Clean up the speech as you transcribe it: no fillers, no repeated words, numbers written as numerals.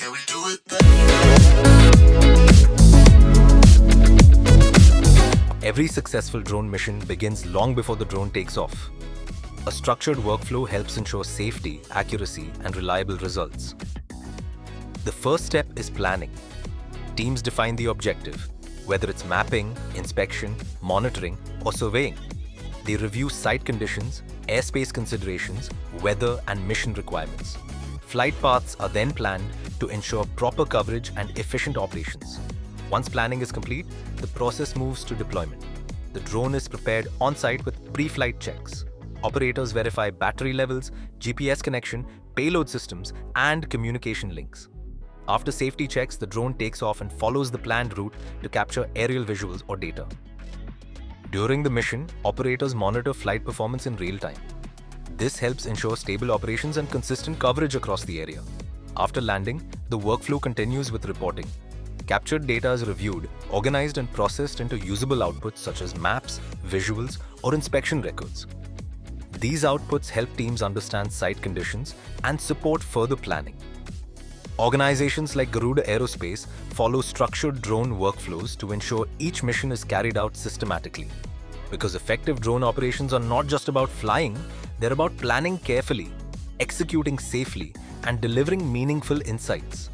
Can we do it? Every successful drone mission begins long before the drone takes off. A structured workflow helps ensure safety, accuracy, and reliable results. The first step is planning. Teams define the objective, whether it's mapping, inspection, monitoring, or surveying. They review site conditions, airspace considerations, weather, and mission requirements. Flight paths are then planned to ensure proper coverage and efficient operations. Once planning is complete, the process moves to deployment. The drone is prepared on-site with pre-flight checks. Operators verify battery levels, GPS connection, payload systems, and communication links. After safety checks, the drone takes off and follows the planned route to capture aerial visuals or data. During the mission, operators monitor flight performance in real time. This helps ensure stable operations and consistent coverage across the area. After landing, the workflow continues with reporting. Captured data is reviewed, organized and processed into usable outputs such as maps, visuals, or inspection records. These outputs help teams understand site conditions and support further planning. Organizations like Garuda Aerospace follow structured drone workflows to ensure each mission is carried out systematically. Because effective drone operations are not just about flying, they're about planning carefully, executing safely, and delivering meaningful insights.